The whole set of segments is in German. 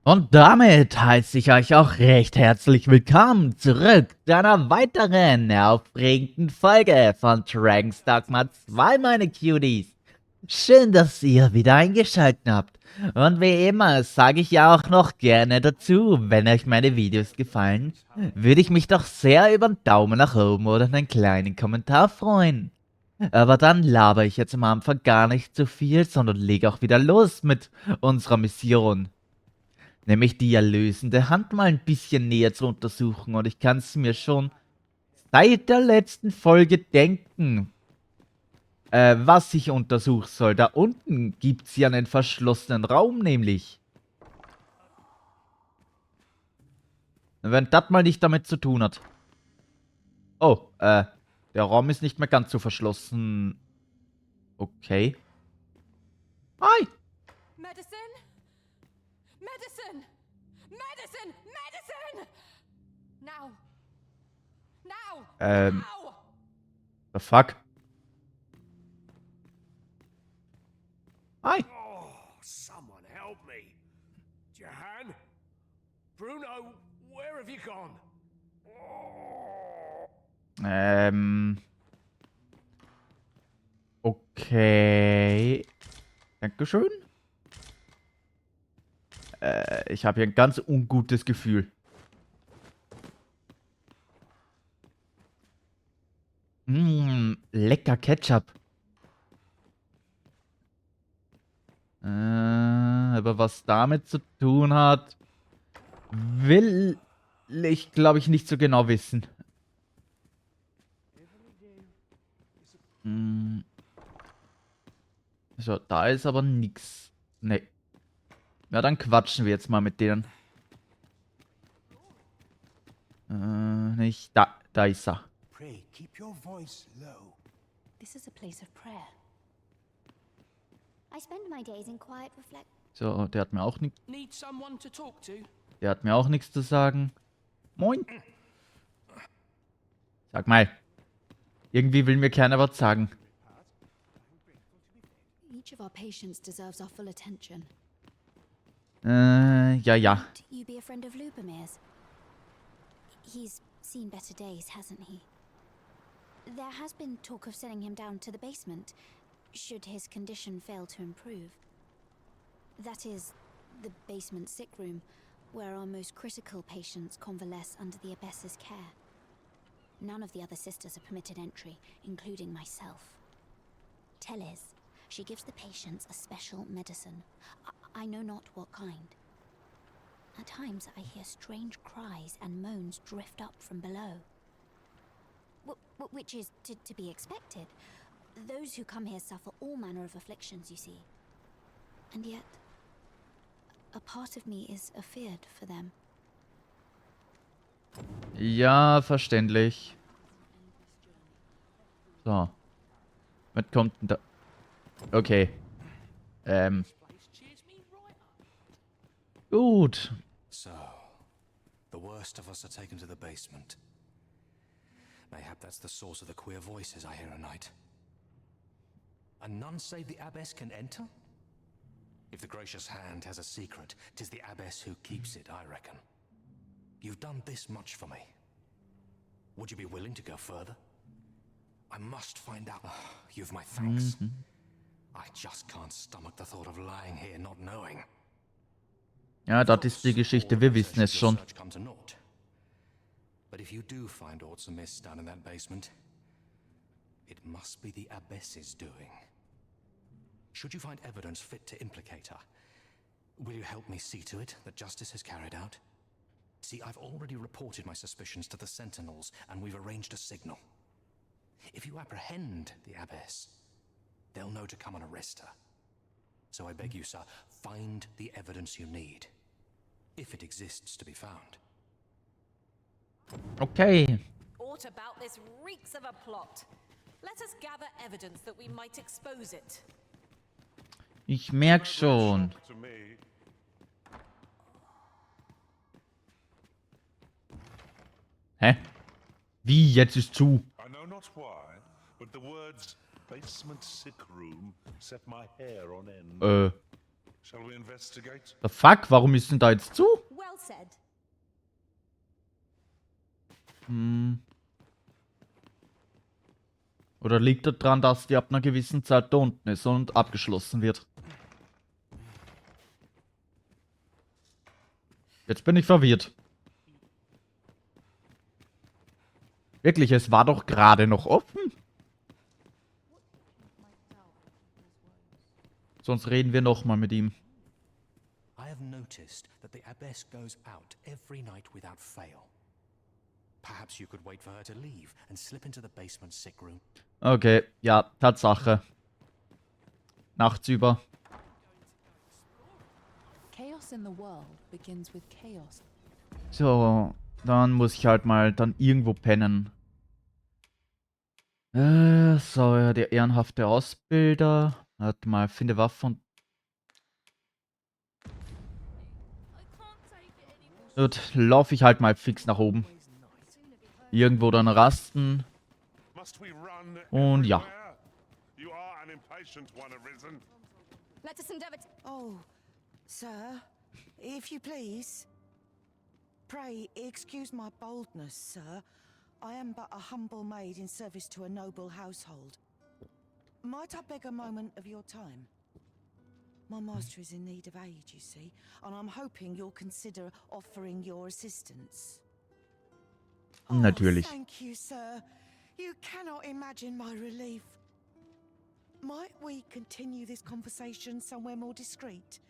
Und damit heiße ich euch auch recht herzlich willkommen zurück zu einer weiteren aufregenden Folge von Dragon's Dogma 2, meine Cuties. Schön, dass ihr wieder eingeschaltet habt. Und wie immer sage ich ja auch noch gerne dazu, wenn euch meine Videos gefallen, würde ich mich doch sehr über einen Daumen nach oben oder einen kleinen Kommentar freuen. Aber dann laber ich jetzt am Anfang gar nicht zu viel, sondern lege auch wieder los mit unserer Mission. Nämlich die erlösende Hand mal ein bisschen näher zu untersuchen. Und ich kann es mir schon seit der letzten Folge denken, was ich untersuchen soll. Da unten gibt es ja einen verschlossenen Raum, nämlich. Wenn das mal nicht damit zu tun hat. Oh, der Raum ist nicht mehr ganz so verschlossen. Okay. Hi! Medicine? Medicine! Medicine! Medicine! Now! Now! Now! The fuck? Hi! Oh, someone help me. Jahan? Bruno, where have you gone? Okay. Dankeschön. Ich habe hier ein ganz ungutes Gefühl. Lecker Ketchup. Aber was damit zu tun hat, will ich, glaube ich, nicht so genau wissen. So, da ist aber nix. Nee. Ja, dann quatschen wir jetzt mal mit denen. Nicht. Da ist er. Pray, keep your voice low. This is a place of prayer. I spend my days in quiet reflect. So, der hat mir auch nichts. Need someone to talk to? Der hat mir auch nichts zu sagen. Moin. Sag mal. Irgendwie will mir keiner was sagen. Each of our patients deserves our full attention. Ja. Might you be a friend of Lubomir's? He's seen better days, hasn't he? There has been talk of sending him down to the basement, should his condition fail to improve. That is, the basement sick room, where our most critical patients convalesce under the abbess's care. None of the other sisters are permitted entry, including myself. Teles, she gives the patients a special medicine. I know not what kind. At times I hear strange cries and moans drift up from below. Which is to be expected. Those who come here suffer all manner of afflictions, you see. And yet, a part of me is afeared for them. Ja, verständlich. So. Was kommt denn da? Okay. Gut. So, the worst of us are taken to the basement. Mayhap that's the source of the queer voices I hear at night. And none save the abbess can enter? If the gracious hand has a secret, 'tis the abbess who keeps it, I reckon. You've done this much for me. Would you be willing to go further? I must find out. You've my thanks. I just can't stomach the thought of lying here not knowing. Ja, das ist die Geschichte. Wir wissen es schon. But if you do find aught amiss down in that basement, it must be the abbess's doing. Should you find evidence fit to implicate her, will you help me see to it that justice is carried out? See, I've already reported my suspicions to the sentinels, and we've arranged a signal. If you apprehend the abbess, they'll know to come and arrest her. So I beg you, sir, find the evidence you need, if it exists to be found. Okay. Aught about this reeks of a plot. Let us gather evidence that we might expose it. Ich merk schon. To me. Hä? Wie, jetzt ist zu? I know not why, but the words basement sick room set my hair on end. Shall we investigate? The fuck, warum ist denn da jetzt zu? Well said. Oder liegt das dran, dass die ab einer gewissen Zeit da unten ist und abgeschlossen wird? Jetzt bin ich verwirrt. Wirklich, es war doch gerade noch offen. Sonst reden wir nochmal mit ihm. I have noticed that the abbess goes out every night without fail. Perhaps you could wait for her to leave and slip into the basement sick room. Okay, ja, Tatsache. Nachts über. Chaos in the world begins with chaos. So, dann muss ich halt mal dann irgendwo pennen. So, ja, der ehrenhafte Ausbilder. Warte mal, finde Waffe und... Gut, laufe ich halt mal fix nach oben. Irgendwo dann rasten. Must we run Und ja. everywhere? You are an impatient one, Arisen. Let us endeavour to... Oh, sir, if you please. Pray excuse my boldness, sir. I am but a humble maid in service to a noble household. Might I beg a moment of your time? My master is in need of aid, you see, and I'm hoping you'll consider offering your assistance. Natürlich. Oh, thank you, sir. You cannot imagine my relief. Might we continue this conversation somewhere more discreet?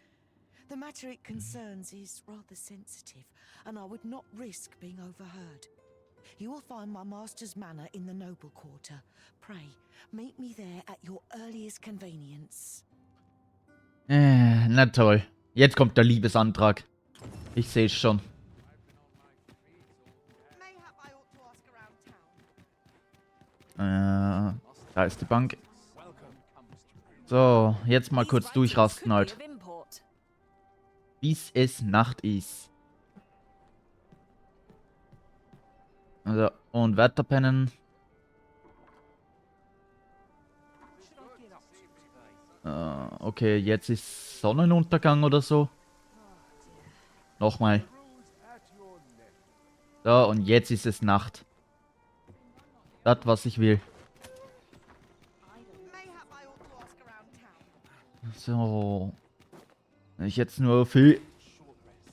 The matter it concerns is rather sensitive, and I would not risk being overheard. You will find my master's manor in the noble quarter. Pray, meet me there at your earliest convenience. Na toll. Jetzt kommt der Liebesantrag. Ich sehe es schon. Mayhap I ought to ask around town. Da ist die Bank. So, jetzt mal kurz durchrasten halt. Bis es Nacht ist. Also, und weiter pennen. Okay, jetzt ist Sonnenuntergang oder so. Nochmal. So, und jetzt ist es Nacht. Das, was ich will. Mayhap I ought to ask around town. So. Wenn ich jetzt nur viel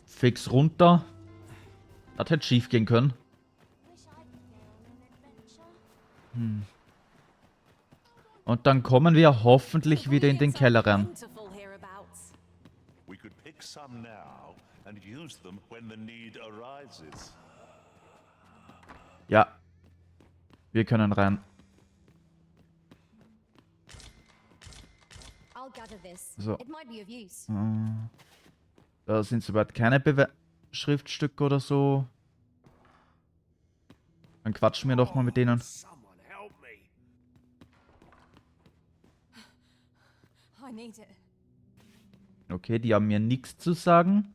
fix runter. Das hätte schief gehen können. Und dann kommen wir hoffentlich wieder in den Keller rein. We could pick some now and use them when the need arises. Ja. Wir können rein. So. Da sind soweit keine Schriftstücke oder so. Dann quatschen wir doch mal mit denen. Someone help me. I need it. Okay, die haben mir nichts zu sagen.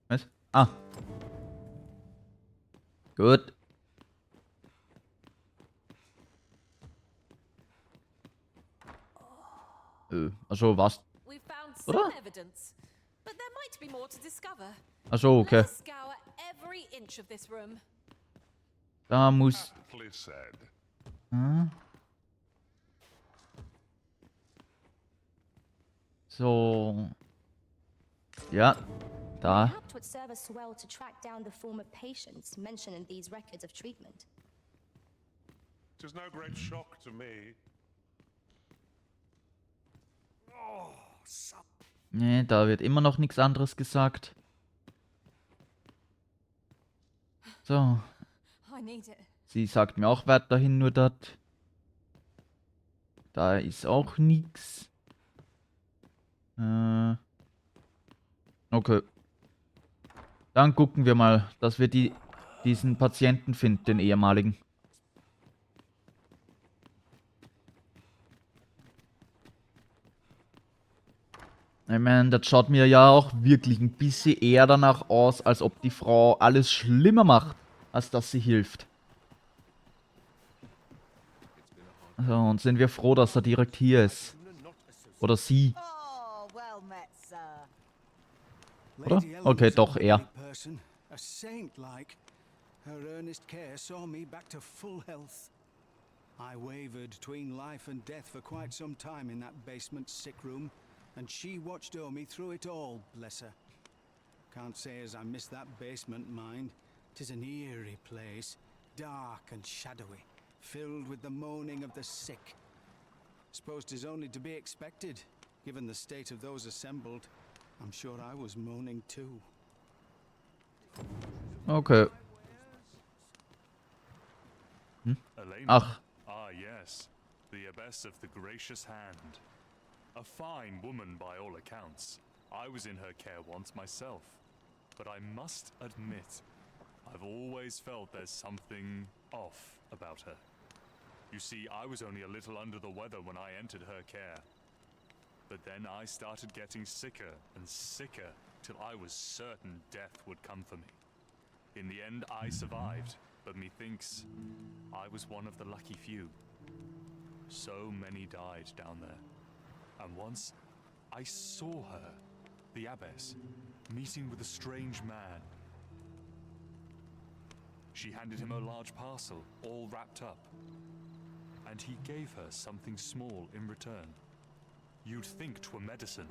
Was? Ah. Gut. Also was? We've found some Oder? evidence, but there might be more to discover. Also okay. Let us scour every inch of this room. Da muss... Aptly said. So. Ja. Da. Perhaps would serve us well to track down the former patients mentioned in these records of treatment. 'Tis no great shock to me. Oh, Nee, da wird immer noch nichts anderes gesagt. So. I need it. Sie sagt mir auch weiterhin nur das. Da ist auch nichts. Okay. Dann gucken wir mal, dass wir diesen Patienten finden, den ehemaligen. Ich meine, das schaut mir ja auch wirklich ein bisschen eher danach aus, als ob die Frau alles schlimmer macht, als dass sie hilft. So, und sind wir froh, dass er direkt hier ist. Oder sie. Oh, well met, sir. Oder? Okay, doch, er. A saint like. Her earnest care saw me back to full health. I wavered between life and death for quite some time in that basement sick room, and she watched over me through it all, bless her. Can't say as I miss that basement, mind. 'Tis an eerie place, dark and shadowy, filled with the moaning of the sick. Suppose 'tis only to be expected, given the state of those assembled. I'm sure I was moaning too. Okay. Ach. Ah, yes. The abbess of the gracious hand. A fine woman by all accounts. I was in her care once myself. But I must admit, I've always felt there's something off about her. You see, I was only a little under the weather when I entered her care. But then I started getting sicker and sicker till I was certain death would come for me. In the end, I survived, but methinks I was one of the lucky few. So many died down there. And once I saw her, the abbess, meeting with a strange man. She handed him a large parcel, all wrapped up. And he gave her something small in return. You'd think 'twere medicine,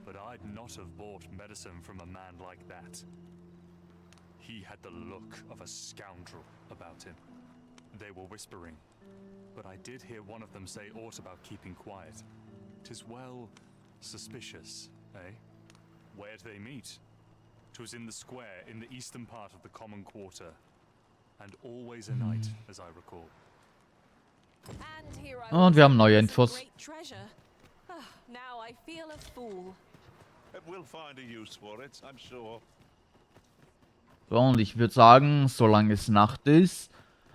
but I'd not have bought medicine from a man like that. He had the look of a scoundrel about him. They were whispering, but I did hear one of them say aught about keeping quiet. 'Tis well suspicious, eh? Where'd they meet? 'Twas in the square in the eastern part of the common quarter, and always a night, as I recall. And here I Und wir haben neue was with Infos. some great treasure. Now I feel a fool. We'll find a use for it, I'm sure. So, und ich würde sagen, solange es Nacht ist,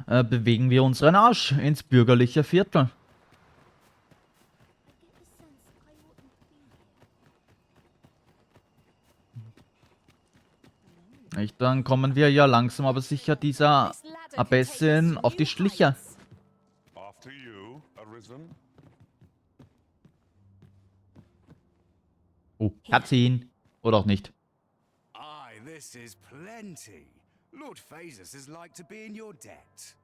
bewegen wir unseren Arsch ins bürgerliche Viertel. Dann kommen wir ja langsam aber sicher dieser Äbtissin auf die Schliche. After you, Arisen. Oh, Äbtissin. Oder auch nicht. Aye, this is plenty. Lord Phasus is like to be in your debt.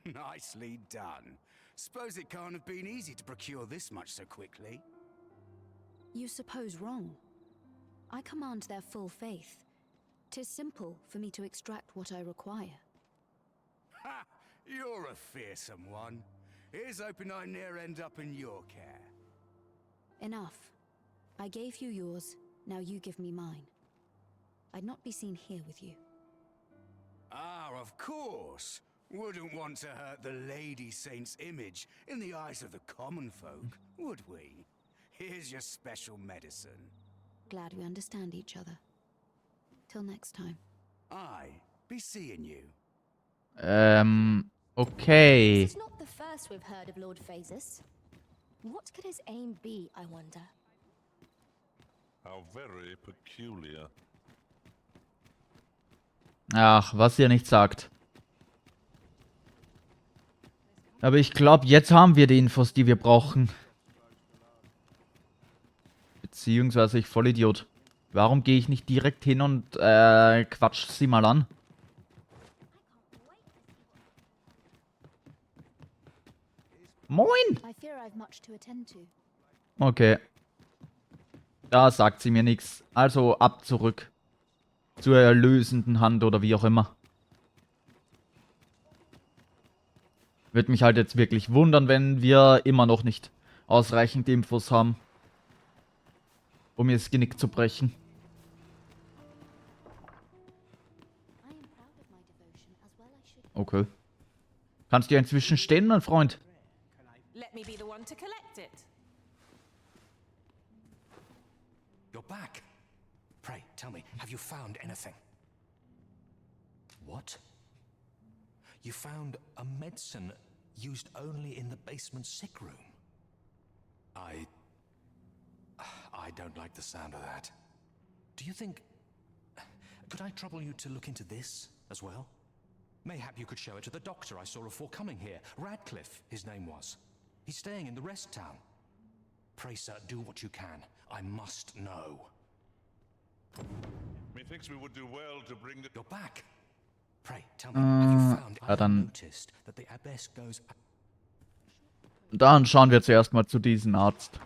Nicely done. Suppose it can't have been easy to procure this much so quickly. You suppose wrong. I command their full faith. 'Tis simple for me to extract what I require. Ha! You're a fearsome one. Here's hoping I ne'er end up in your care. Enough. I gave you yours, now you give me mine. I'd not be seen here with you. Ah, of course. Wouldn't want to hurt the Lady Saint's image in the eyes of the common folk, would we? Here's your special medicine. Glad we understand each other. Till next time. Aye, be seeing you. Okay. This is not the first we've heard of Lord Phasus. What could his aim be, I wonder? How very peculiar. Ach, was ihr nicht sagt. Aber ich glaube, jetzt haben wir die Infos, die wir brauchen. Beziehungsweise ich Vollidiot. Warum gehe ich nicht direkt hin und quatsch sie mal an? Moin! I fear I've much to attend to. Okay. Da sagt sie mir nichts. Also ab zurück. Zur erlösenden Hand oder wie auch immer. Würde mich halt jetzt wirklich wundern, wenn wir immer noch nicht ausreichend Infos haben, um ihr das Genick zu brechen. Okay. Kannst du ja inzwischen stehen, mein Freund? Let me be the one to collect it. You're back. Pray, tell me, have you found anything? What? You found a medicine used only in the basement sick room? I don't like the sound of that. Do you think... Could I trouble you to look into this as well? Mayhap you could show it to the doctor I saw before coming here. Radcliffe, his name was. He's staying in the rest town. Pray, sir, do what you can. I must know. Methinks we would do well to bring the... You're back. Pray, tell me, have you found... ja, dann... noticed that the abbess goes... Dann schauen wir zuerst mal zu diesem Arzt.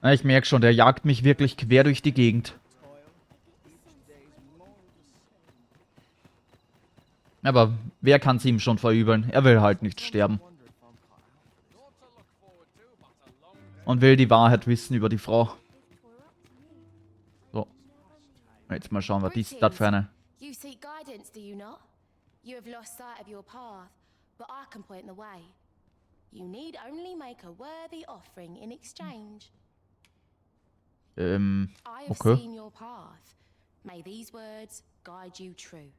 Ich merke schon, der jagt mich wirklich quer durch die Gegend. Aber wer kann es ihm schon verübeln? Er will halt nicht sterben. Und will die Wahrheit wissen über die Frau. So. Jetzt mal schauen, was ist das für eine... You seek guidance, do you not? You have lost sight of your path, but I can point the way. You need only make a worthy offering in exchange. I have okay. seen your path. May these words guide you true.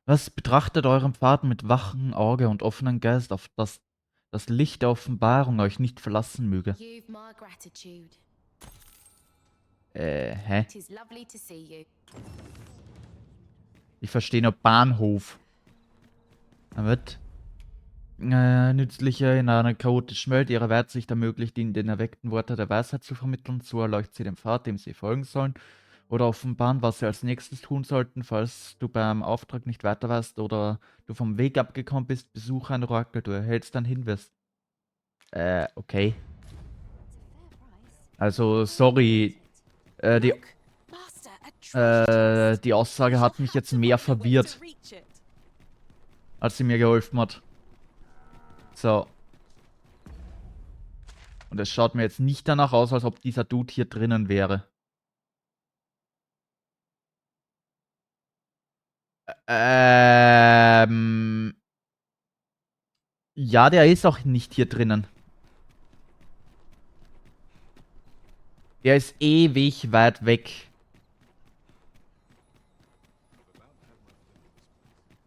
Was betrachtet euren Pfad mit wachem Auge und offenem Geist, auf das das Licht der Offenbarung euch nicht verlassen möge. You've my gratitude. Hä? It is lovely to see you. Ich verstehe nur Bahnhof. Damit nützliche in einer chaotischen Welt ihre Weitsicht ermöglicht, ihnen den erweckten Worte der Weisheit zu vermitteln. So erleuchtet sie den Pfad, dem sie folgen sollen. Oder offenbaren, was sie als nächstes tun sollten, falls du beim Auftrag nicht weiter weißt oder du vom Weg abgekommen bist, besuche ein Orakel, du erhältst einen Hinweis. Okay. Also, sorry. Die Aussage hat mich jetzt mehr verwirrt, als sie mir geholfen hat. So. Und es schaut mir jetzt nicht danach aus, als ob dieser Dude hier drinnen wäre. Ja, der ist auch nicht hier drinnen. Der ist ewig weit weg.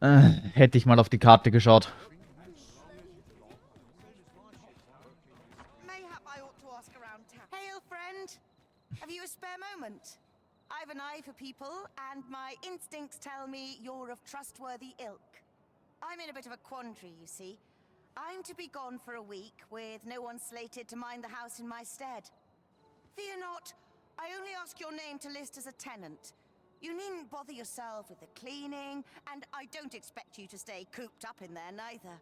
Hätte ich mal auf die Karte geschaut. Mayhap I ought to ask around town. Hail, friend. Have you a spare moment? I've an eye for people, and my instincts tell me you're of trustworthy ilk. I'm in a bit of a quandary, you see. I'm to be gone for a week, with no one slated to mind the house in my stead. Fear not, I only ask your name to list as a tenant. You needn't bother yourself with the cleaning, and I don't expect you to stay cooped up in there neither.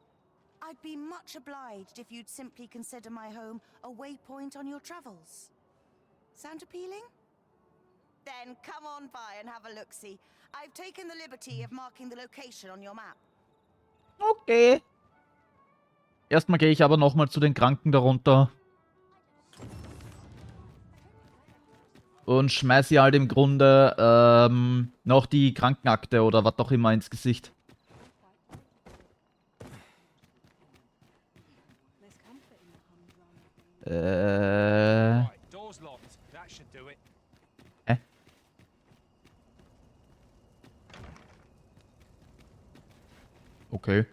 I'd be much obliged if you'd simply consider my home a waypoint on your travels. Sound appealing? Then come on by and have a look-see. I've taken the liberty of marking the location on your map. Okay. Erstmal gehe ich aber nochmal zu den Kranken darunter. Und schmeiße ihr halt im Grunde noch die Krankenakte oder was auch immer ins Gesicht. Okay.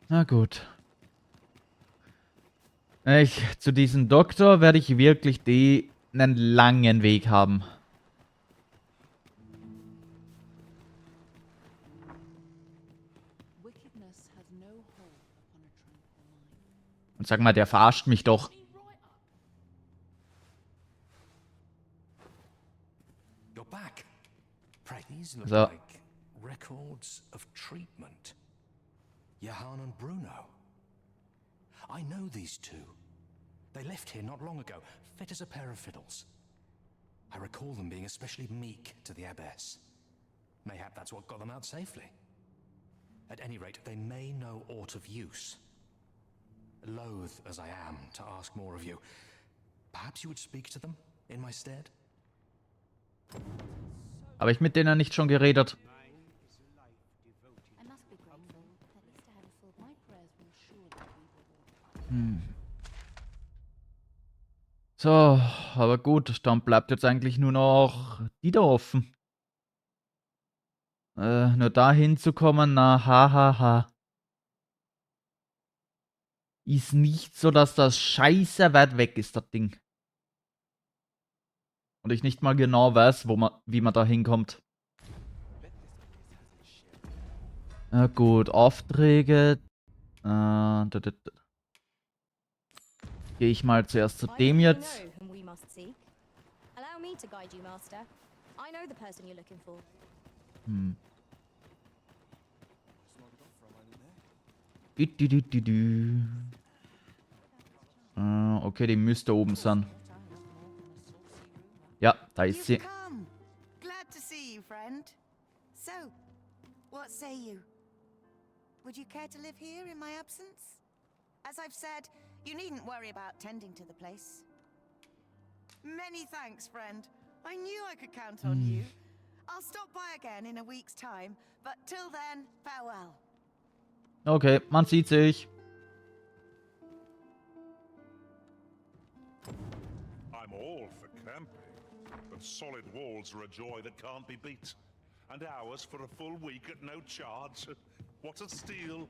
Na gut. Zu diesem Doktor werde ich wirklich einen langen Weg haben. Und sag mal, der verarscht mich doch. You're back. Pray, these look So. like records of treatment. Johann and Bruno. I know these two. They left here not long ago, fit as a pair of fiddles. I recall them being especially meek to the abbess. Mayhap that's what got them out safely. At any rate, they may know aught of use. Loath as I am to ask more of you, perhaps you would speak to them in my stead? Habe ich mit denen nicht schon geredet? So, aber gut, dann bleibt jetzt eigentlich nur noch die da offen. Nur da hinzukommen, na, hahaha. Ist nicht so, dass das scheiße weit weg ist, das Ding. Und ich nicht mal genau weiß, wie man da hinkommt. Gut, Aufträge. Gehe ich mal zuerst zu dem jetzt. Okay, die müsste oben sein. Ja, da ist sie. Glad to see you, friend. So, what say you? Would you care to live here in my absence? As I've said, you needn't worry about tending to the place. Many thanks, friend. I knew I could count on you. I'll stop by again in a week's time, but till then, farewell. Okay, man sieht sich. I'm all for camping, but solid walls are a joy that can't be beat. And ours for a full week at no charge. What a steal.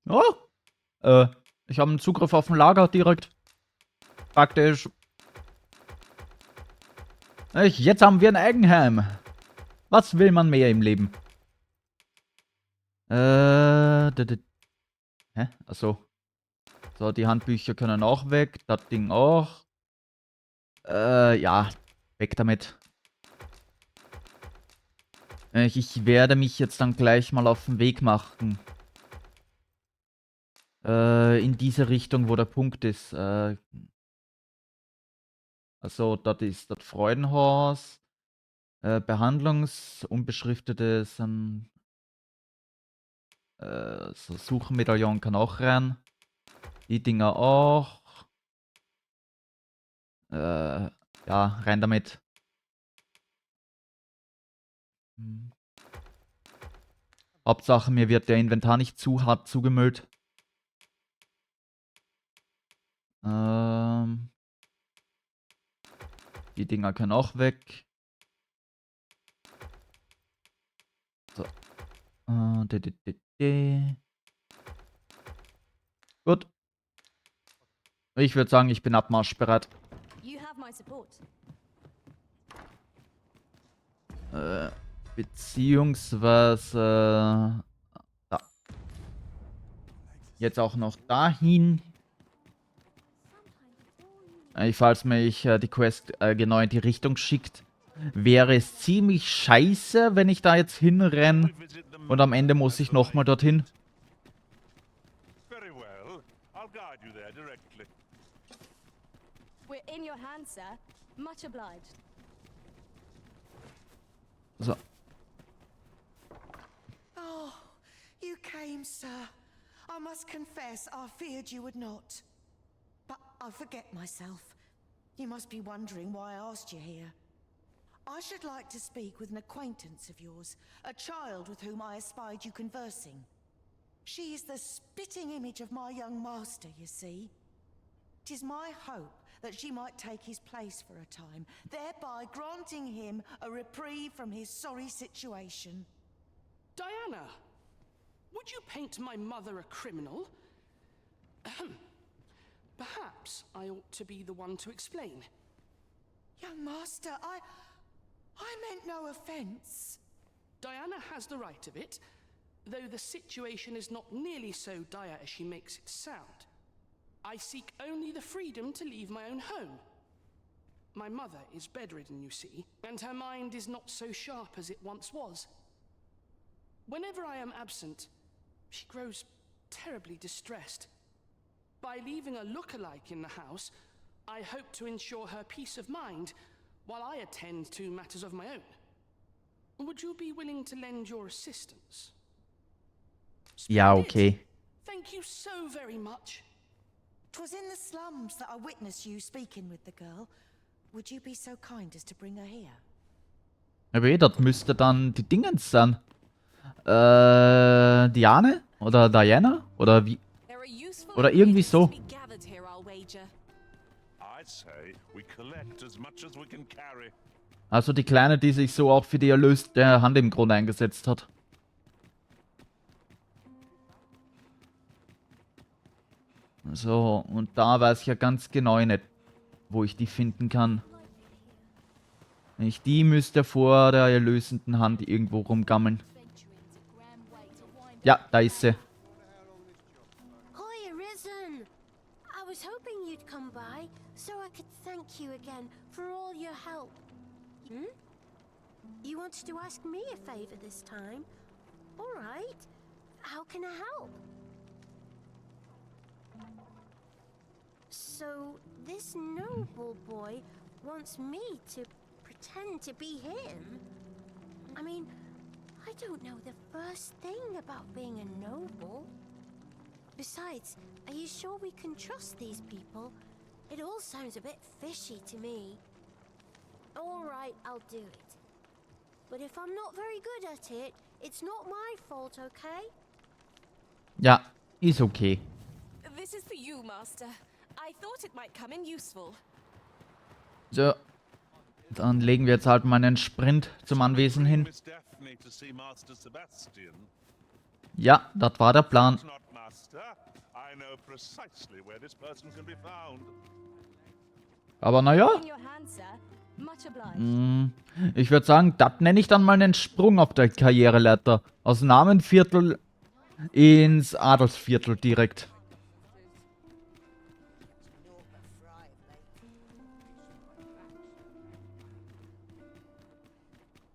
Oh! Ich habe einen Zugriff auf ein Lager direkt. Praktisch. Jetzt haben wir ein Eigenheim. Was will man mehr im Leben? Hä? Achso. So, die Handbücher können auch weg. Das Ding auch. Ja. Weg damit. Ich werde mich jetzt dann gleich mal auf den Weg machen. In diese Richtung, wo der Punkt ist. Also, das ist das Freudenhaus. Unbeschriftete sind. So, Suchmedaillon kann auch rein. Die Dinger auch. Ja, rein damit. Hauptsache, mir wird der Inventar nicht zu hart zugemüllt. Die Dinger können auch weg. So. Gut. Ich würde sagen, ich bin abmarschbereit. Beziehungsweise... da. Jetzt auch noch dahin. Falls mich die Quest genau in die Richtung schickt, wäre es ziemlich scheiße, wenn ich da jetzt hinrenne und am Ende muss ich nochmal dorthin. Very well. I'll guide you there directly. We're in your hands, sir. Much obliged. So. Oh, you came, sir. I must confess, I feared you would not. But I forget myself. You must be wondering why I asked you here. I should like to speak with an acquaintance of yours, a child with whom I espied you conversing. She is the spitting image of my young master, you see. 'Tis my hope that she might take his place for a time, thereby granting him a reprieve from his sorry situation. Diana, would you paint my mother a criminal? Perhaps I ought to be the one to explain. Young master, I meant no offense. Diana has the right of it, though the situation is not nearly so dire as she makes it sound. I seek only the freedom to leave my own home. My mother is bedridden, you see, and her mind is not so sharp as it once was. Whenever I am absent, she grows terribly distressed. By leaving a look-alike in the house, I hope to ensure her peace of mind while I attend to matters of my own. Would you be willing to lend your assistance? Ja, okay. Thank you so very much. 'Twas in the slums that I witnessed you speaking with the girl. Would you be so kind as to bring her here? Aber das müsste dann die Dingens sein. Diane? Oder Diana? Oder wie? Oder irgendwie so. I'd say we collect as much as we can carry. Also die Kleine, die sich so auch für die Erlös der Hand im Grunde eingesetzt hat. So, und da weiß ich ja ganz genau nicht, wo ich die finden kann. Nicht die müsste vor der erlösenden Hand irgendwo rumgammeln. Ja, da ist sie. Hi, Arisen. I was hoping you'd come by so I could thank you again for all your help. Hmm? You wanted to ask me a favor this time? All right. How can I help? So, this noble boy wants me to pretend to be him? I mean, I don't know the first thing about being a noble. Besides, are you sure we can trust these people? It all sounds a bit fishy to me. All right, I'll do it. But if I'm not very good at it, it's not my fault, okay? Ja, ist okay. This is for you, Master. I thought it might come in useful. So. Dann legen wir jetzt halt mal einen Sprint zum Anwesen hin. Ja, das war der Plan. Aber naja. Ich würde sagen, das nenne ich dann mal einen Sprung auf der Karriereleiter. Aus Namenviertel ins Adelsviertel direkt.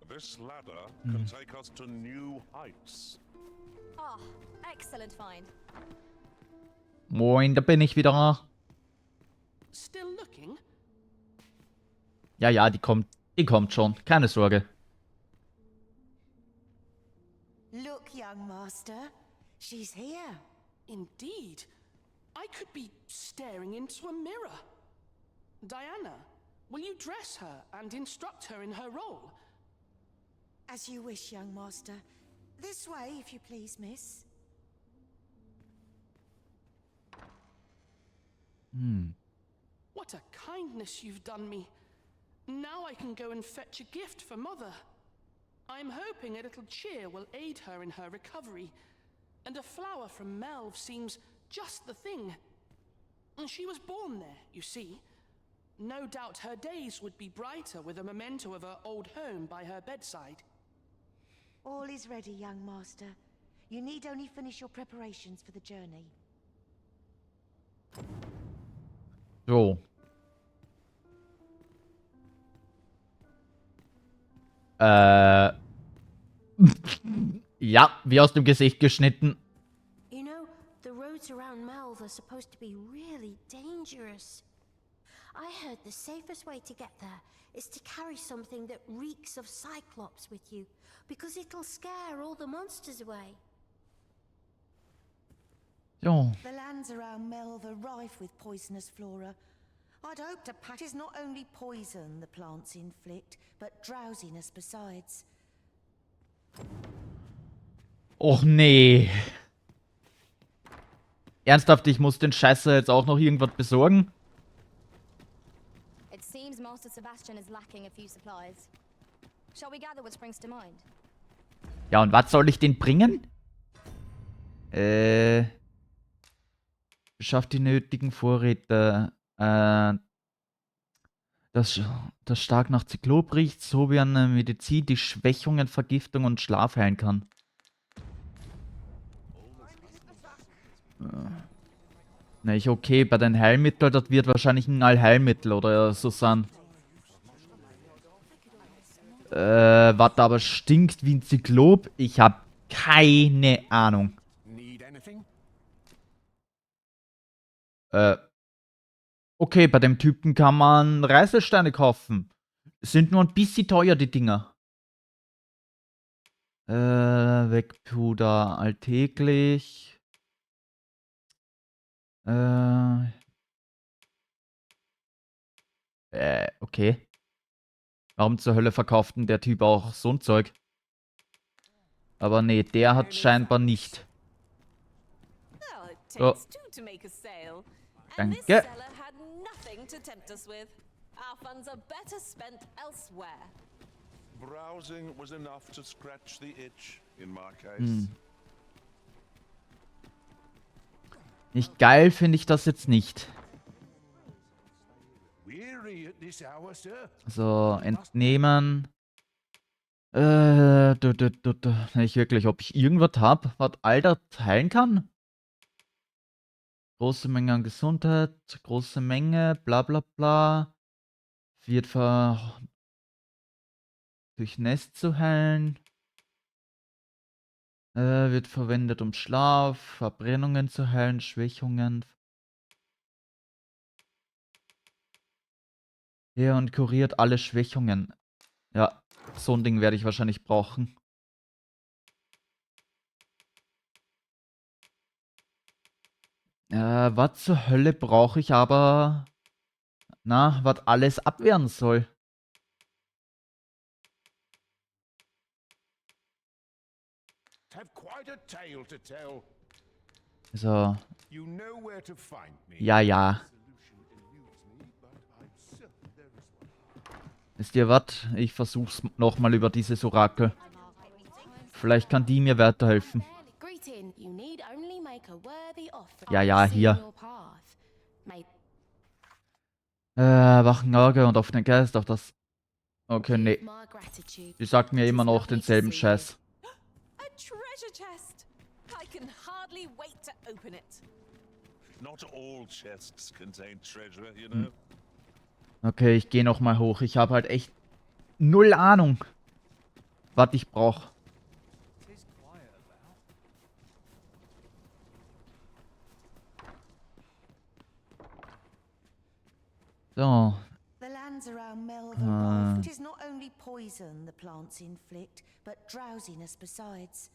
This ladder can take us to new heights. Ah, excellent find. Moin, da bin ich wieder. Still looking? Ja, die kommt schon. Keine Sorge. Look, young master. She's here. Indeed. I could be staring into a mirror. Diana, will you dress her and instruct her in her role? As you wish, young master. This way, if you please, miss. What a kindness you've done me. Now I can go and fetch a gift for Mother. I'm hoping a little cheer will aid her in her recovery. And a flower from Melve seems just the thing. She was born there, you see. No doubt her days would be brighter with a memento of her old home by her bedside. All is ready, young master. You need only finish your preparations for the journey. So. Ja, wie aus dem Gesicht geschnitten. You know, the roads around Melve are supposed to be really dangerous. I heard the safest way to get there is to carry something that reeks of Cyclops with you, because it'll scare all the monsters away. So. The lands around Melve are rife with poisonous flora. I'd hope to pack is not only poison the plants inflict, but drowsiness besides. Och nee. Ernsthaft, ich muss den Scheißer jetzt auch noch irgendwas besorgen? It seems Master Sebastian is lacking a few supplies. Shall we gather what springs to mind? Ja, und was soll ich den bringen? Beschafft die nötigen Vorräte. Das stark nach Zyklop riecht, so wie eine Medizin, die Schwächungen, Vergiftung und Schlaf heilen kann. Nicht okay, bei den Heilmitteln, das wird wahrscheinlich ein Allheilmittel oder so sein. Was aber stinkt wie ein Zyklop, ich habe keine Ahnung. Okay, bei dem Typen kann man Reisesteine kaufen. Sind nur ein bisschen teuer, die Dinger. Wegpuder alltäglich. Okay. Warum zur Hölle verkauft denn der Typ auch so ein Zeug? Aber nee, der hat scheinbar nicht. So. Danke. Browsing was enough to scratch the itch in my case. Nicht geil finde ich das jetzt nicht. We're library at this hour, sir. So, entnehmen. Nicht wirklich, ob ich irgendwas habe, was Alter teilen kann? Große Menge an Gesundheit, große Menge, bla bla bla. Wird durch Nest zu heilen. Wird verwendet, um Schlaf, Verbrennungen zu heilen, Schwächungen. Ja, und kuriert alle Schwächungen. Ja, so ein Ding werde ich wahrscheinlich brauchen. Was zur Hölle brauche ich aber... Na, was alles abwehren soll. Have quite a tale to tell. So. You know where to find me. Ja, ja. Wisst ihr was? Ich versuch's nochmal über dieses Orakel. Vielleicht kann die mir weiterhelfen. Ja, ja, hier. Wachen Auge und offenen Geist auf das... Okay, nee. Die sagt mir immer noch denselben Scheiß. A treasure chest. I can hardly wait to open it. Not all chests contain treasure, you know. Okay, ich gehe nochmal hoch. Ich habe halt echt null Ahnung, was ich brauche. So. The lands around Melville, it is not only poison the plants inflict, but drowsiness besides.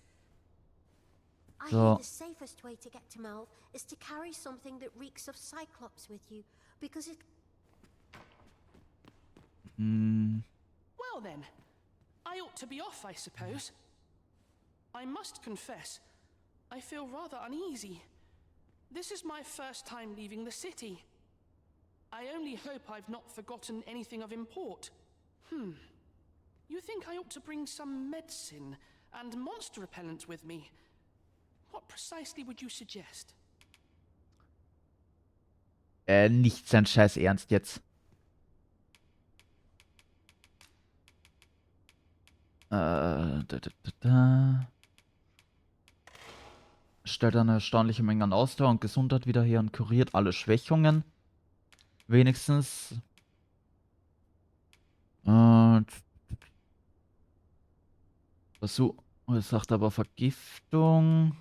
I So. hear the safest way to get to Melv is to carry something that reeks of Cyclops with you, because it... Well then, I ought to be off, I suppose. I must confess, I feel rather uneasy. This is my first time leaving the city. I only hope I've not forgotten anything of import. You think I ought to bring some medicine and monster repellent with me? What precisely would you suggest? Nicht sein Scheiß Ernst jetzt. Stellt eine erstaunliche Menge an Ausdauer und Gesundheit wieder her und kuriert alle Schwächungen. Wenigstens. Versuch. Er sagt aber Vergiftung.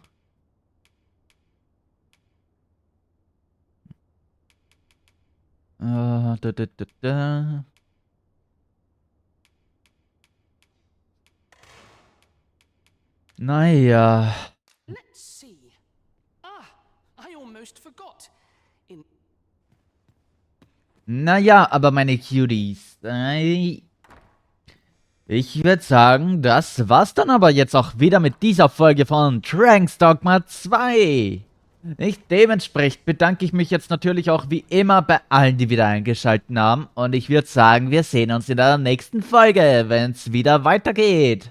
Naja. Let's see. I almost forgot. Naja, aber meine Cuties. Ich würde sagen, das war's dann aber jetzt auch wieder mit dieser Folge von Dogma 2. Dementsprechend bedanke ich mich jetzt natürlich auch wie immer bei allen, die wieder eingeschaltet haben. Und ich würde sagen, wir sehen uns in der nächsten Folge, wenn es wieder weitergeht.